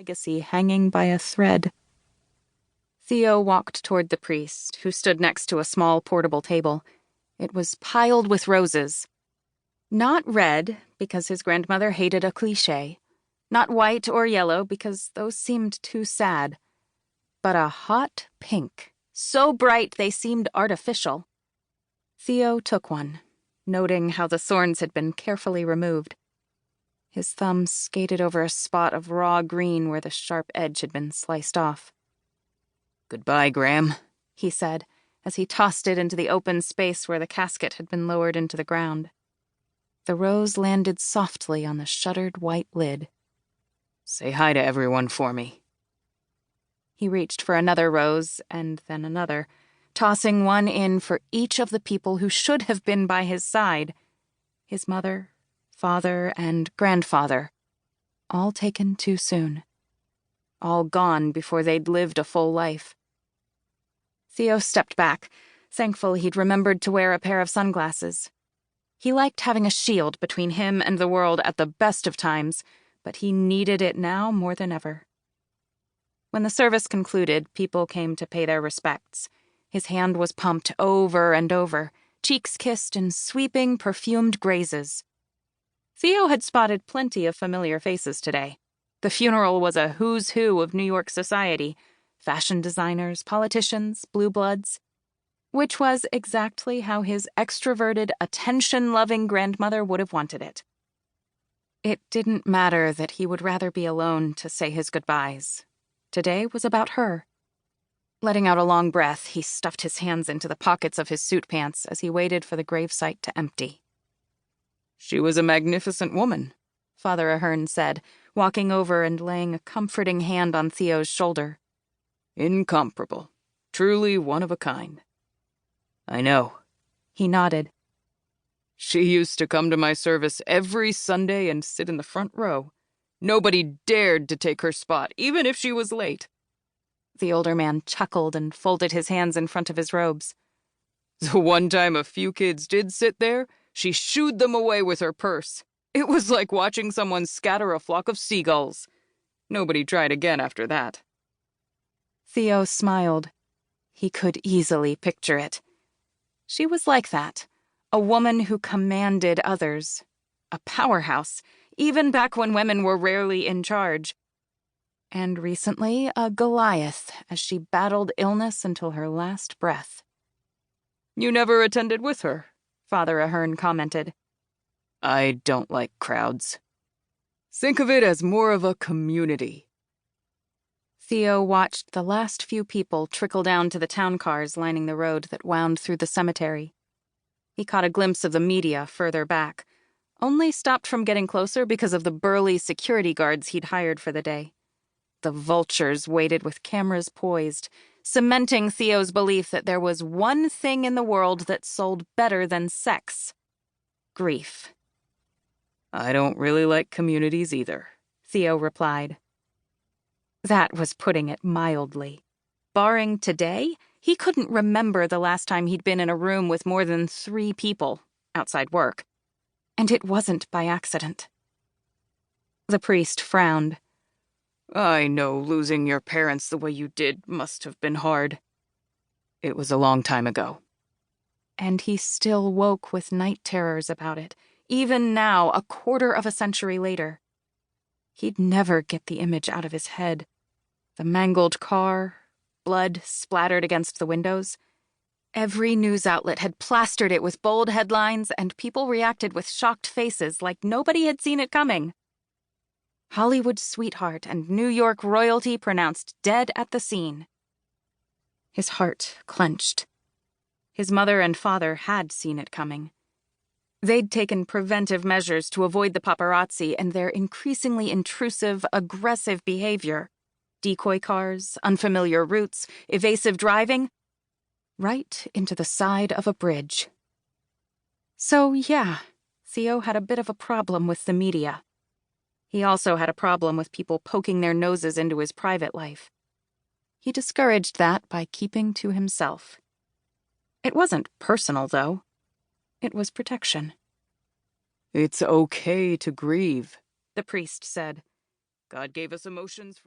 legacy hanging by a thread. Theo walked toward the priest, who stood next to a small portable table. It was piled with roses. Not red, because his grandmother hated a cliché. Not white or yellow, because those seemed too sad. But a hot pink, so bright they seemed artificial. Theo took one, noting how the thorns had been carefully removed. His thumb skated over a spot of raw green where the sharp edge had been sliced off. "Goodbye, Graham," he said, as he tossed it into the open space where the casket had been lowered into the ground. The rose landed softly on the shuttered white lid. "Say hi to everyone for me." He reached for another rose, and then another, tossing one in for each of the people who should have been by his side. His mother, father, and grandfather, all taken too soon. All gone before they'd lived a full life. Theo stepped back, thankful he'd remembered to wear a pair of sunglasses. He liked having a shield between him and the world at the best of times, but he needed it now more than ever. When the service concluded, people came to pay their respects. His hand was pumped over and over, cheeks kissed in sweeping, perfumed grazes. Theo had spotted plenty of familiar faces today. The funeral was a who's who of New York society, fashion designers, politicians, blue bloods, which was exactly how his extroverted, attention-loving grandmother would have wanted it. It didn't matter that he would rather be alone to say his goodbyes. Today was about her. Letting out a long breath, he stuffed his hands into the pockets of his suit pants as he waited for the gravesite to empty. "She was a magnificent woman," Father Ahern said, walking over and laying a comforting hand on Theo's shoulder. "Incomparable. Truly one of a kind." "I know." He nodded. "She used to come to my service every Sunday and sit in the front row. Nobody dared to take her spot, even if she was late." The older man chuckled and folded his hands in front of his robes. "The one time a few kids did sit there, she shooed them away with her purse. It was like watching someone scatter a flock of seagulls. Nobody tried again after that." Theo smiled. He could easily picture it. She was like that, a woman who commanded others. A powerhouse, even back when women were rarely in charge. And recently, a Goliath as she battled illness until her last breath. "You never attended with her?" Father Ahern commented. "I don't like crowds. Think of it as more of a community." Theo watched the last few people trickle down to the town cars lining the road that wound through the cemetery. He caught a glimpse of the media further back, only stopped from getting closer because of the burly security guards he'd hired for the day. The vultures waited with cameras poised, cementing Theo's belief that there was one thing in the world that sold better than sex: grief. "I don't really like communities either," Theo replied. That was putting it mildly. Barring today, he couldn't remember the last time he'd been in a room with more than 3 people, outside work. And it wasn't by accident. The priest frowned. "I know losing your parents the way you did must have been hard. It was a long time ago." And he still woke with night terrors about it, even now, a quarter of a century later. He'd never get the image out of his head. The mangled car, blood splattered against the windows. Every news outlet had plastered it with bold headlines, and people reacted with shocked faces like nobody had seen it coming. Hollywood sweetheart and New York royalty pronounced dead at the scene. His heart clenched. His mother and father had seen it coming. They'd taken preventive measures to avoid the paparazzi and their increasingly intrusive, aggressive behavior. Decoy cars, unfamiliar routes, evasive driving. Right into the side of a bridge. So, yeah, Theo had a bit of a problem with the media. He also had a problem with people poking their noses into his private life. He discouraged that by keeping to himself. It wasn't personal, though. It was protection. "It's okay to grieve," the priest said. "God gave us emotions for..."